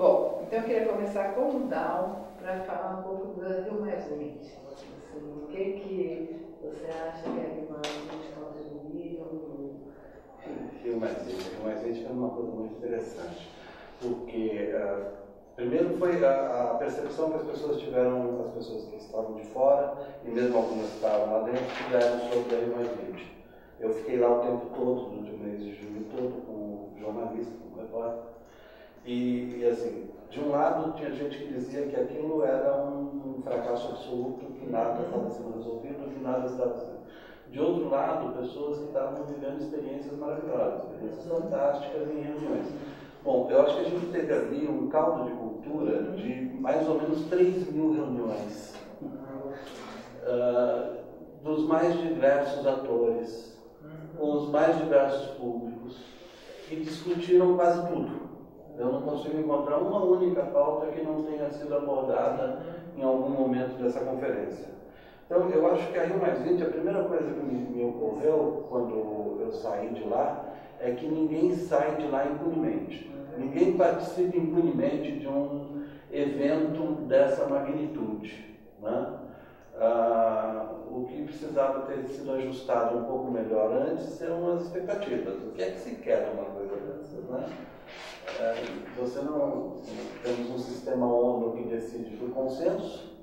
Bom, então eu queria começar com o Dal para falar um pouco do Rio Mais 20. Assim, o que você acha que a Rio Mais 20 contribuiu no Rio Mais 20 foi uma coisa muito interessante, porque primeiro foi a percepção que as pessoas tiveram, as pessoas que estavam de fora, e mesmo algumas que estavam lá dentro, tiveram sobre a Rio Mais 20. Eu fiquei lá o tempo todo, durante o mês de junho todo, como jornalista, como repórter. E assim, de um lado tinha gente que dizia que aquilo era um fracasso absoluto, que nada estava sendo resolvido, que nada estava sendo. De outro lado, pessoas que estavam vivendo experiências maravilhosas, experiências fantásticas em reuniões. Bom, eu acho que a gente teve ali um caldo de cultura de mais ou menos 3.000 reuniões, dos mais diversos atores, com os mais diversos públicos, que discutiram quase tudo. Eu não consigo encontrar uma única pauta que não tenha sido abordada em algum momento dessa conferência. Então, eu acho que a Rio Mais 20, a primeira coisa que me ocorreu quando eu saí de lá, é que ninguém sai de lá impunemente. Ninguém participa impunemente de um evento dessa magnitude, né? O que precisava ter sido ajustado um pouco melhor antes eram as expectativas. O que é que se quer de uma coisa dessas, né? Você não... Temos um sistema ONU que decide por consenso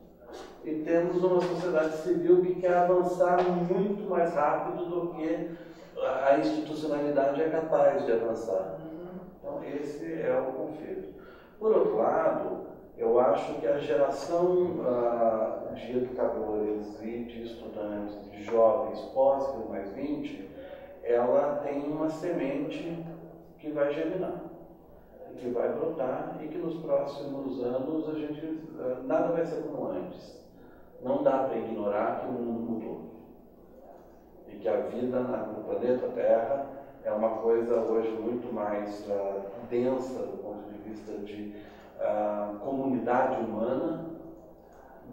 e temos uma sociedade civil que quer avançar muito mais rápido do que a institucionalidade é capaz de avançar. Então, esse é o conflito. Por outro lado, eu acho que a geração de educadores e de estudantes, de jovens pós-Rio Mais 20, ela tem uma semente que vai germinar, que vai brotar e que nos próximos anos nada vai ser como antes. Não dá para ignorar que o mundo mudou e que a vida no planeta Terra é uma coisa hoje muito mais densa do ponto de vista de comunidade humana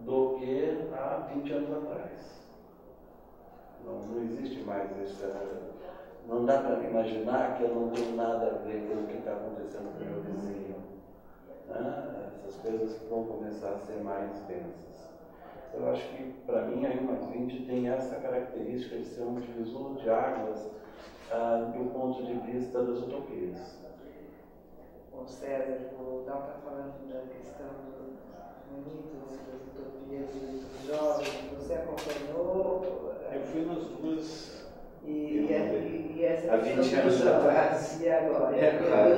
do que há 20 anos atrás. Não existe mais não dá para imaginar que eu não tenho nada a ver com o que está acontecendo com o meu vizinho. Né? Essas coisas vão começar a ser mais densas. Eu acho que, para mim, a Rio Mais 20 tem essa característica de ser um divisor de águas do ponto de vista das utopias. Bom, César, o Dal está falando da questão dos mitos, das utopias dos jovens. Você acompanhou? Eu fui nas duas. E essa há 20 anos atrás. E agora?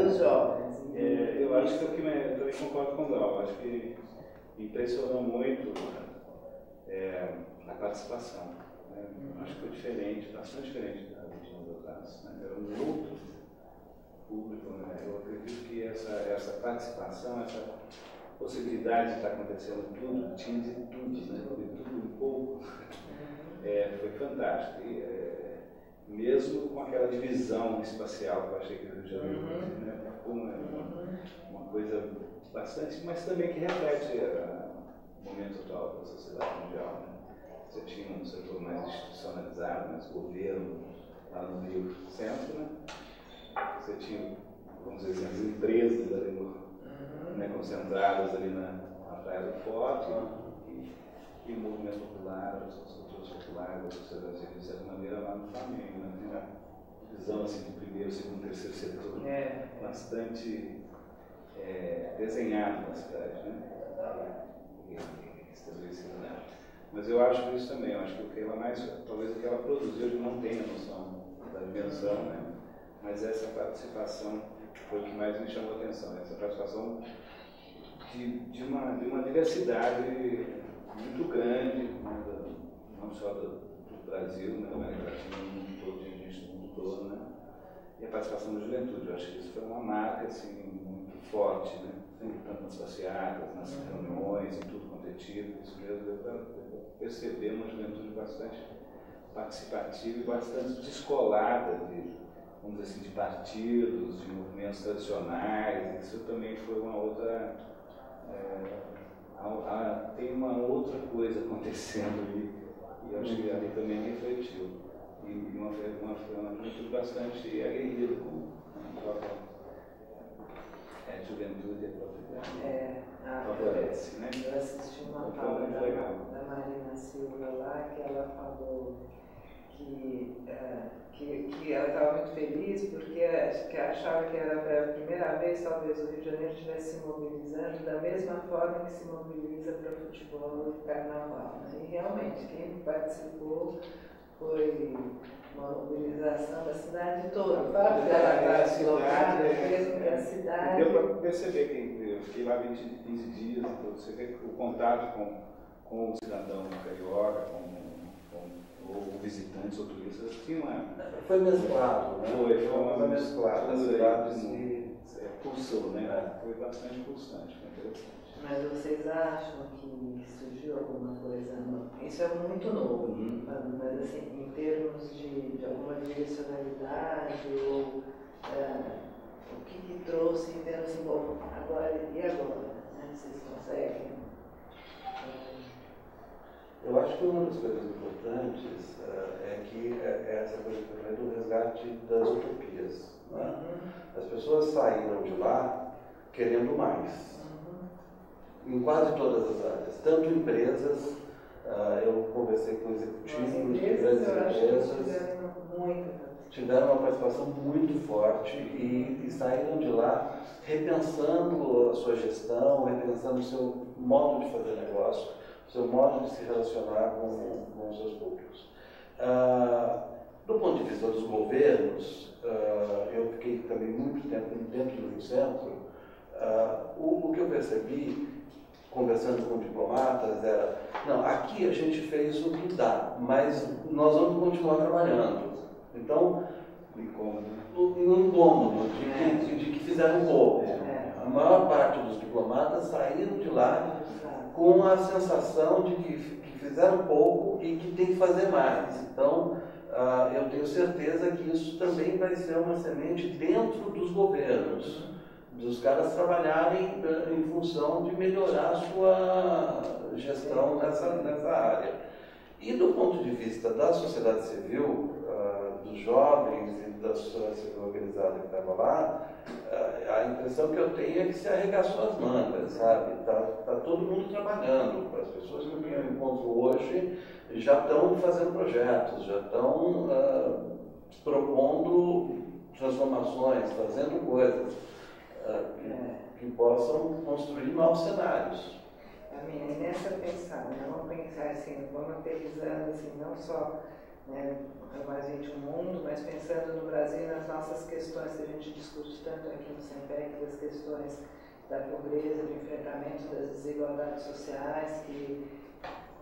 Os jovens. Eu acho que o que eu também concordo com o Dal. Acho que impressionou muito a participação. Né? Acho que foi diferente, bastante diferente da 20 anos atrás. Né? Era um outro público. Né? Eu acredito que essa participação, essa possibilidade de estar acontecendo tudo, tinha de tudo, né? De tudo um pouco. Foi fantástico. Mesmo com aquela divisão espacial que eu achei que o Rio de Janeiro né? Ficou uma coisa bastante, mas também que reflete o momento atual da sociedade mundial. Né? Você tinha um setor mais institucionalizado, mais governo, lá no Rio Centro. Né? Você tinha, vamos dizer assim, as empresas ali né, concentradas ali na Praia do Forte, e o movimento popular, as estruturas populares da sociedade civil, de certa maneira, lá no Flamengo. Né? Tem uma visão assim, de primeiro, segundo, terceiro setor bastante desenhado na cidade, né? Estabelecido nela. Mas eu acho isso também, eu acho que o que ela mais, talvez o que ela produziu, eu não tenho a noção da dimensão, né? Mas essa participação foi o que mais me chamou a atenção, essa participação de uma diversidade muito grande, não só do Brasil, mas da América Latina, do mundo todo, de gente do mundo todo, né? E a participação da juventude, eu acho que isso foi uma marca assim, muito forte, né? Tanto nas passeatas, nas reuniões, em tudo quanto é tipo, isso mesmo deu para perceber uma juventude bastante participativa e bastante descolada vamos dizer assim, de partidos, de movimentos tradicionais. Isso também foi uma outra... tem uma outra coisa acontecendo ali, e eu acho que ali também refletiu. E uma juventude bastante aguerrida com a própria juventude é favorece, né? Eu assisti uma fala da Marina Silva lá, que ela falou que ela estava muito feliz porque que achava que era a primeira vez, talvez, o Rio de Janeiro estivesse se mobilizando da mesma forma que se mobiliza para o futebol e carnaval. Né? E realmente, quem participou foi uma mobilização da cidade toda. O fato dela estar deslocada fez com que a cidade... Deu para perceber que eu fiquei lá 15 dias, então você vê o contato com o cidadão carioca, com ou visitantes ou turistas, tinha uma... Foi mesclado, né? Foi uma mesclada, a cidade pulsou, né? Foi bastante pulsante, foi interessante. Mas vocês acham que surgiu alguma coisa? Isso é muito novo, mas assim, em termos de alguma direcionalidade ou o que trouxe em termos assim, bom, agora e agora? Né? Vocês conseguem? Eu acho que uma das coisas importantes é que essa coisa que eu falei do resgate das utopias. Né? As pessoas saíram de lá querendo mais. Em quase todas as áreas, tanto empresas, eu conversei com executivos de grandes empresas, tiveram uma participação muito forte e saíram de lá repensando a sua gestão, repensando o seu modo de fazer negócio, o seu modo de se relacionar com os seus públicos. Do ponto de vista dos governos, eu fiquei também muito tempo dentro do Rio Centro, o que eu percebi, conversando com diplomatas, era, não, aqui a gente fez o que dá, mas nós vamos continuar trabalhando. Então, um incômodo de que fizeram pouco. A maior parte dos diplomatas saíram de lá com a sensação de que fizeram pouco e que tem que fazer mais. Então, eu tenho certeza que isso também vai ser uma semente dentro dos governos, dos caras trabalharem em função de melhorar a sua gestão nessa área. E do ponto de vista da sociedade civil, dos jovens e da sociedade civil organizada que estava lá, a impressão que eu tenho é que se arregaçou as mangas, sabe? Tá todo mundo trabalhando. As pessoas que eu encontro hoje já estão fazendo projetos, já estão propondo transformações, fazendo coisas que possam construir novos cenários. E nessa pensada, vamos pensar assim, vamos aterrizando assim, não só mais o mundo, mas pensando no Brasil, nas nossas questões que a gente discute tanto aqui no SEMPEC, das questões da pobreza, do enfrentamento das desigualdades sociais, que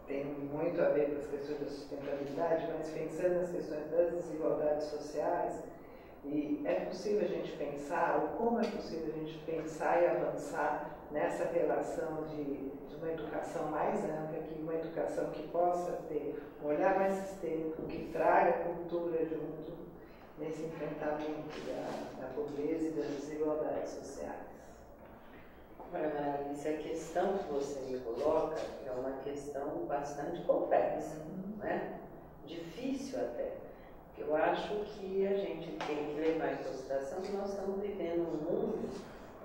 tem muito a ver com as questões da sustentabilidade, mas pensando nas questões das desigualdades sociais, e é possível a gente pensar, ou como é possível a gente pensar e avançar nessa relação de uma educação mais ampla, uma educação que possa ter um olhar mais sistêmico, que traga a cultura junto nesse enfrentamento da pobreza e das desigualdades sociais. Olha, Marisa, a questão que você me coloca é uma questão bastante complexa, não é? Difícil até. Eu acho que a gente tem que levar em consideração que nós estamos vivendo um mundo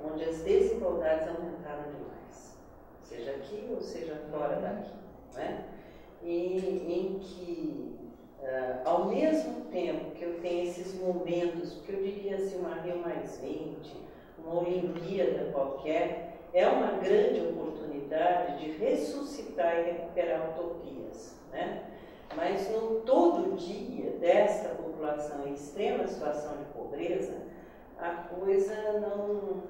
onde as desigualdades aumentaram demais, seja aqui ou seja fora daqui, não é? E em que, ao mesmo tempo que eu tenho esses momentos, porque eu diria assim, uma Rio+20, uma Olimpíada qualquer, é uma grande oportunidade de ressuscitar e recuperar utopias, né? Mas no todo dia desta população em extrema situação de pobreza, a coisa não...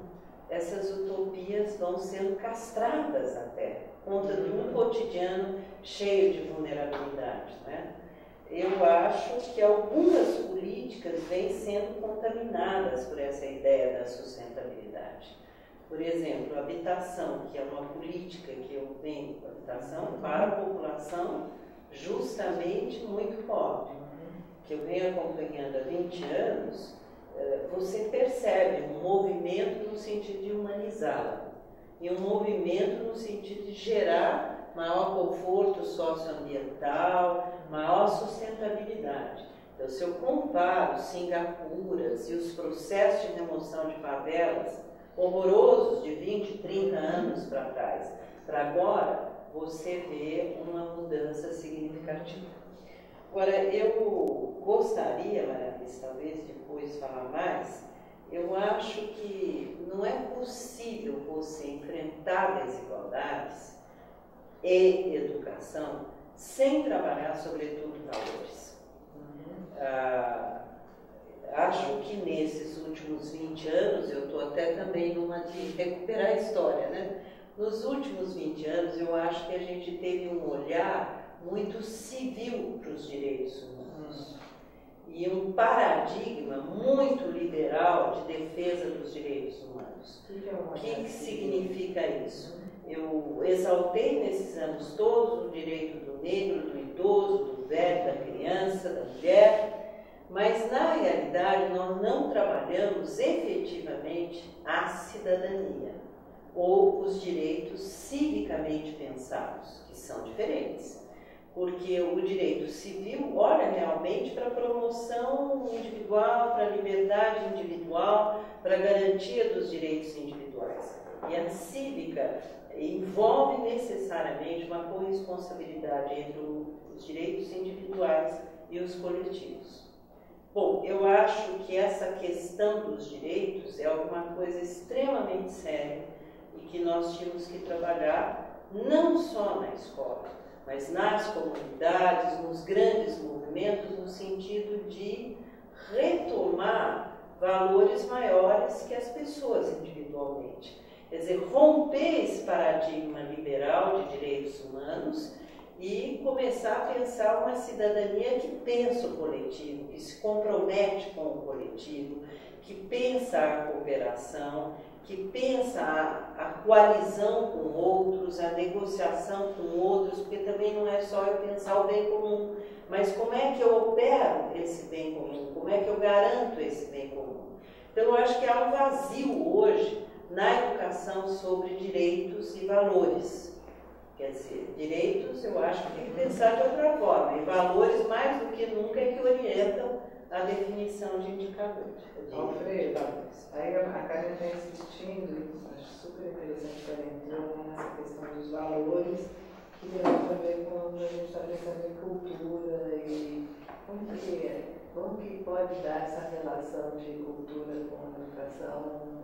essas utopias vão sendo castradas até, por conta de um cotidiano cheio de vulnerabilidade, né? Eu acho que algumas políticas vêm sendo contaminadas por essa ideia da sustentabilidade. Por exemplo, a habitação, que é uma política que eu venho com a habitação para a população justamente muito pobre, que eu venho acompanhando há 20 anos, você percebe um movimento no sentido de humanizá-la e um movimento no sentido de gerar maior conforto socioambiental, maior sustentabilidade. Então, se eu comparo Singapuras e os processos de remoção de favelas horrorosos de 20, 30 anos para trás, para agora, você vê uma mudança significativa. Agora, eu gostaria, Maria Alice, talvez depois falar mais, eu acho que não é possível você enfrentar desigualdades e educação sem trabalhar, sobretudo, valores. Acho que nesses últimos 20 anos, eu estou até também numa de recuperar a história, né? Nos últimos 20 anos, eu acho que a gente teve um olhar muito civil para os direitos humanos e um paradigma muito liberal de defesa dos direitos humanos. O que significa isso? Eu exaltei nesses anos todos o direito do negro, do idoso, do velho, da criança, da mulher, mas na realidade nós não trabalhamos efetivamente a cidadania ou os direitos civicamente pensados, que são diferentes. Porque o direito civil olha realmente para a promoção individual, para a liberdade individual, para a garantia dos direitos individuais. E a cívica envolve necessariamente uma corresponsabilidade entre os direitos individuais e os coletivos. Bom, eu acho que essa questão dos direitos é alguma coisa extremamente séria e que nós tínhamos que trabalhar não só na escola, mas nas comunidades, nos grandes movimentos, no sentido de retomar valores maiores que as pessoas individualmente. Quer dizer, romper esse paradigma liberal de direitos humanos e começar a pensar uma cidadania que pensa o coletivo, que se compromete com o coletivo, que pensa a cooperação, que pensa a coalizão com outros, a negociação com outros, porque também não é só eu pensar o bem comum, mas como é que eu opero esse bem comum, como é que eu garanto esse bem comum. Então eu acho que há um vazio hoje na educação sobre direitos e valores. Quer dizer, direitos eu acho que tem que pensar de outra forma, e valores mais do que nunca é que orientam a definição de indicadores. Alfredo, aí a Karen está insistindo, acho super interessante que ela entrou nessa questão dos valores, que tem a ver com a gente está pensando em cultura e como que pode dar essa relação de cultura com a educação,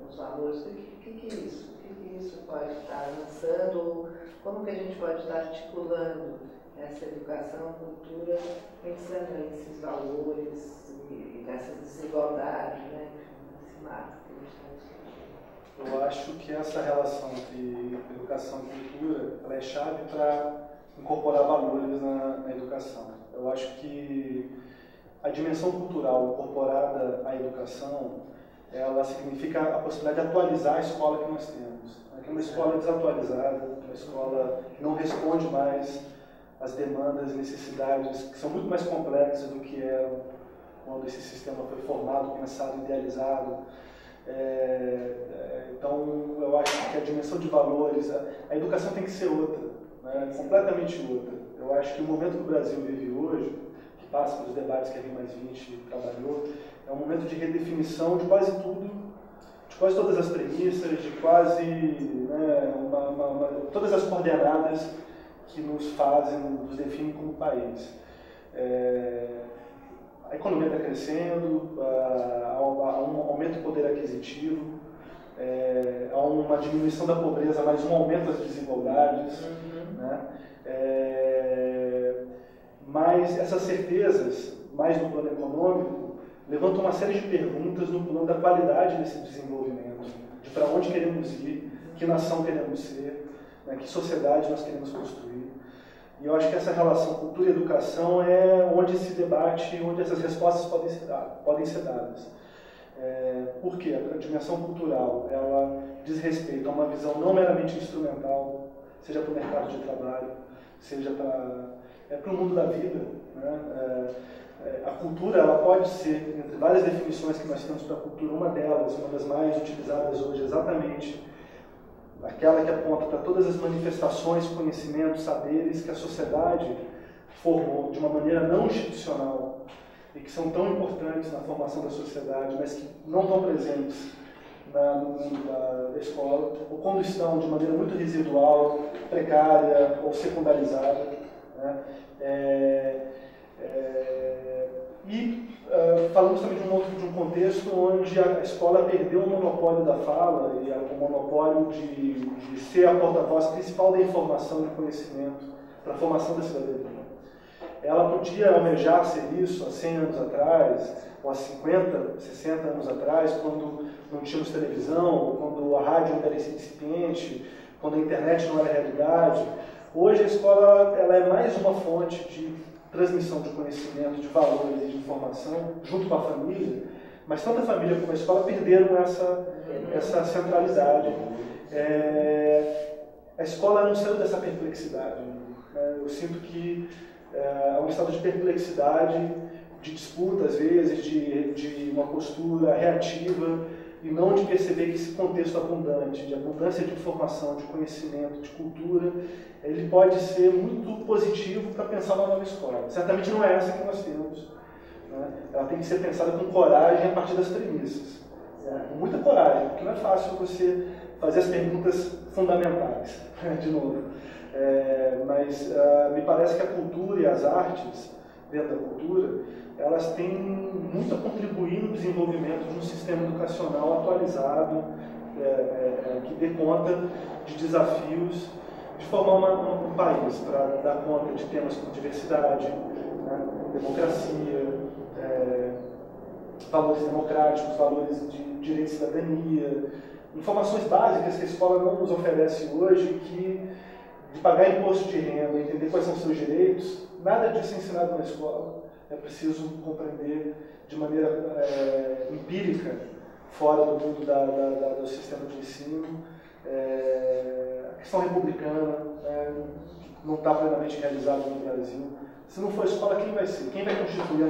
os valores, o que é isso? O que isso pode estar lançando? Como que a gente pode estar articulando essa educação, cultura, pensando nesses valores e nessa desigualdade, né? Nesse marco que a gente está discutindo? Eu acho que essa relação entre educação e cultura ela é chave para incorporar valores na educação. Eu acho que a dimensão cultural incorporada à educação, ela significa a possibilidade de atualizar a escola que nós temos. É uma escola desatualizada, uma escola que não responde mais às demandas e necessidades que são muito mais complexas do que eram quando esse sistema foi formado, pensado, idealizado. Então, eu acho que a dimensão de valores, a educação tem que ser outra, né? Completamente outra. Eu acho que o momento que o Brasil vive hoje, que passa pelos debates que a RI+20 trabalhou, é um momento de redefinição de quase tudo, de quase todas as premissas, de quase todas as coordenadas que nos fazem, nos definem como país. A economia está crescendo, há um aumento do poder aquisitivo, há uma diminuição da pobreza, mas um aumento das desigualdades. Né? Mas essas certezas, mais no plano econômico, levantam uma série de perguntas no plano da qualidade desse desenvolvimento, de para onde queremos ir, que nação queremos ser, né? Que sociedade nós queremos construir. E eu acho que essa relação cultura e educação é onde esse debate, onde essas respostas podem ser dadas. Por quê? A dimensão cultural, ela diz respeito a uma visão não meramente instrumental, seja para o mercado de trabalho, seja para o mundo da vida. Né? A cultura, ela pode ser, entre várias definições que nós temos para a cultura, uma delas, uma das mais utilizadas hoje, exatamente aquela que aponta para todas as manifestações, conhecimentos, saberes que a sociedade formou de uma maneira não institucional e que são tão importantes na formação da sociedade, mas que não estão presentes no mundo da escola, ou quando estão de maneira muito residual, precária ou secundarizada, né? Falamos também de um contexto onde a escola perdeu o monopólio da fala e o monopólio de ser a porta-voz principal da informação e do conhecimento para a formação da cidadania. Ela podia almejar ser isso há 100 anos atrás, ou há 50, 60 anos atrás, quando não tínhamos televisão, ou quando a rádio ainda era incipiente, quando a internet não era realidade. Hoje a escola ela é mais uma fonte de transmissão de conhecimento, de valores e de informação, junto com a família, mas tanto a família como a escola perderam essa centralidade. A escola não saiu dessa perplexidade. Eu sinto que há um estado de perplexidade, de disputa, às vezes, de uma postura reativa, e não de perceber que esse contexto abundante, de abundância de informação, de conhecimento, de cultura, ele pode ser muito positivo para pensar uma nova escola. Certamente não é essa que nós temos, né? Ela tem que ser pensada com coragem a partir das premissas. Com muita coragem, porque não é fácil você fazer as perguntas fundamentais, de novo. Mas me parece que a cultura e as artes, dentro da cultura, elas têm muito a contribuir no desenvolvimento de um sistema educacional atualizado, que dê conta de desafios, de formar um país para dar conta de temas como diversidade, né, democracia, valores democráticos, valores de direito de cidadania, informações básicas que a escola não nos oferece hoje, de pagar imposto de renda, entender quais são os seus direitos, nada disso é ensinado na escola. É preciso compreender de maneira empírica, fora do mundo do sistema de ensino. A questão republicana não está plenamente realizada no Brasil. Se não for a escola, quem vai ser? Quem vai constituir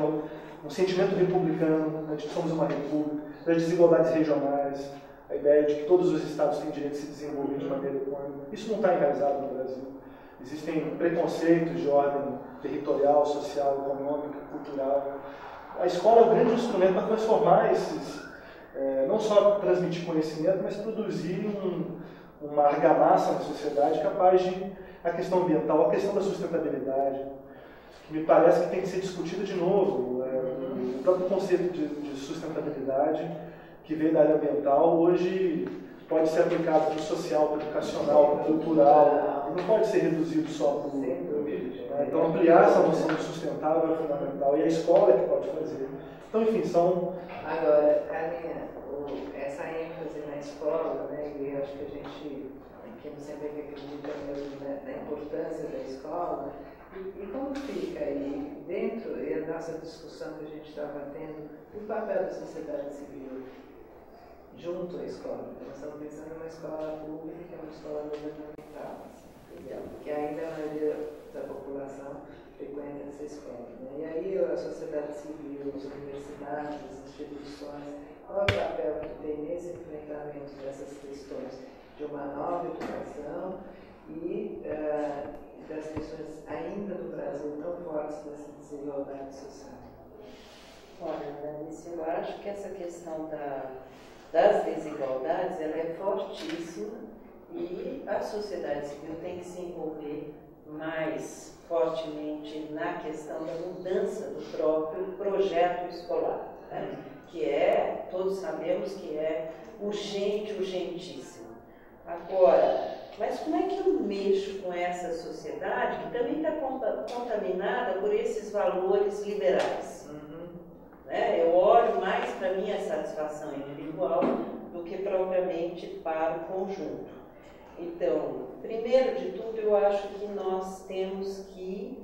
um sentimento republicano, de que somos uma república, das desigualdades regionais, a ideia de que todos os estados têm direito de se desenvolver de maneira econômica? Isso não está enraizado no Brasil. Existem preconceitos de ordem territorial, social, econômica, cultural. A escola é o grande instrumento para transformar não só transmitir conhecimento, mas produzir uma argamassa na sociedade capaz de a questão ambiental, a questão da sustentabilidade, que me parece que tem que ser discutida de novo. O próprio conceito de sustentabilidade, que veio da área ambiental, hoje pode ser aplicado para o social, para o educacional, para o cultural, e não pode ser reduzido só para o... Então, ampliar essa noção de sustentável é fundamental, e a escola é que pode fazer. Então, enfim, são... Agora, Carlinha, essa ênfase na escola, né, e eu acho que a gente aqui sempre acredita mesmo na importância da escola, e como fica aí dentro, e a nossa discussão que a gente estava tendo, o papel da sociedade civil junto à escola? Nós estamos pensando numa escola pública, que é uma escola governamental, que ainda a maioria da população frequenta essa escola, né? E aí a sociedade civil, as universidades, as instituições, qual é o papel que tem nesse enfrentamento dessas questões de uma nova educação e das questões ainda do Brasil tão fortes dessa desigualdade social? Olha, Alice, eu acho que essa questão das desigualdades ela é fortíssima e a sociedade civil tem que se envolver mais fortemente na questão da mudança do próprio projeto escolar, né? Que todos sabemos que é urgente, urgentíssimo. Agora, mas como é que eu mexo com essa sociedade que também está contaminada por esses valores liberais? Né? Eu olho mais para a minha satisfação individual do que propriamente para o conjunto. Então, primeiro de tudo, eu acho que nós temos que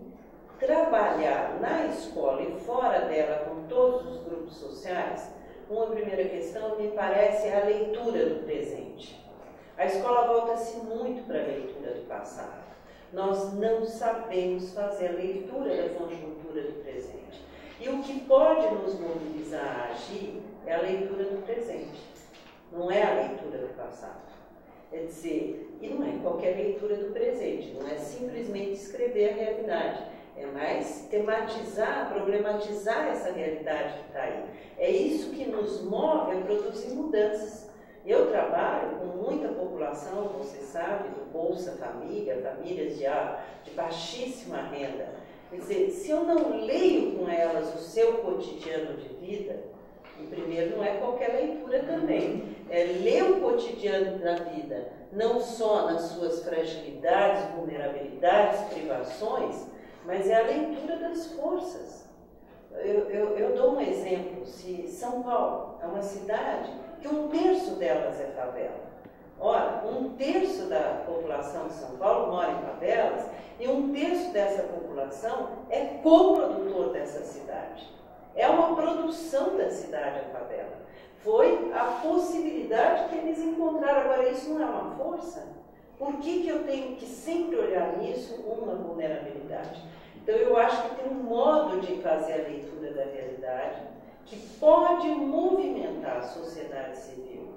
trabalhar na escola e fora dela com todos os grupos sociais. Uma primeira questão, me parece, é a leitura do presente. A escola volta-se muito para a leitura do passado. Nós não sabemos fazer a leitura da conjuntura do presente. E o que pode nos mobilizar a agir é a leitura do presente, não é a leitura do passado. É dizer, e não é qualquer leitura do presente, não é simplesmente escrever a realidade, é mais tematizar, problematizar essa realidade que está aí. É isso que nos move a produzir mudanças Eu trabalho com muita população, você sabe, do Bolsa Família, famílias de baixíssima renda. Quer dizer, se eu não leio com elas o seu cotidiano de vida, e primeiro não é qualquer leitura também, é ler o cotidiano da vida, não só nas suas fragilidades, vulnerabilidades, privações, mas é a leitura das forças. Eu dou um exemplo, se São Paulo é uma cidade que 1/3 delas é favela. Ora, 1/3 da população de São Paulo mora em favelas e 1/3 dessa população é coprodutor dessa cidade. É uma produção da cidade a favela. Foi a possibilidade que eles encontraram. Agora, isso não é uma força? Por que eu tenho que sempre olhar nisso uma vulnerabilidade? Então, eu acho que tem um modo de fazer a leitura da realidade que pode movimentar a sociedade civil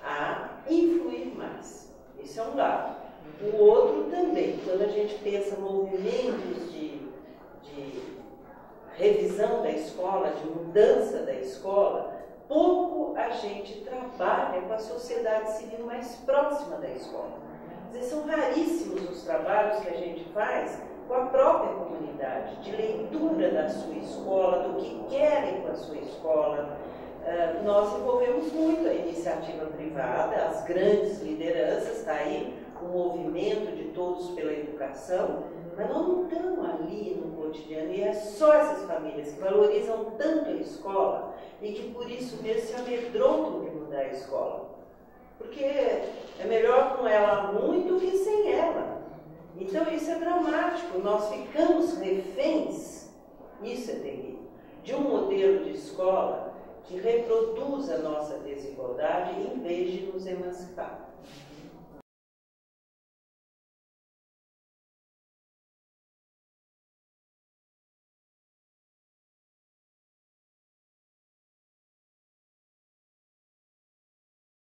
a influir mais. Isso é um lado. O outro também, quando a gente pensa movimentos de revisão da escola, de mudança da escola, pouco a gente trabalha com a sociedade civil mais próxima da escola. Quer dizer, são raríssimos os trabalhos que a gente faz com a própria comunidade, de leitura da sua escola, do que querem com a sua escola. Nós envolvemos muito a iniciativa privada, as grandes lideranças, está aí o movimento de todos pela educação, mas nós não estamos ali no cotidiano, e é só essas famílias que valorizam tanto a escola e que por isso mesmo se amedrontam de mudar a escola. Porque é melhor com ela muito que sem ela. Então isso é dramático, nós ficamos reféns, isso é terrível, de um modelo de escola que reproduz a nossa desigualdade em vez de nos emancipar.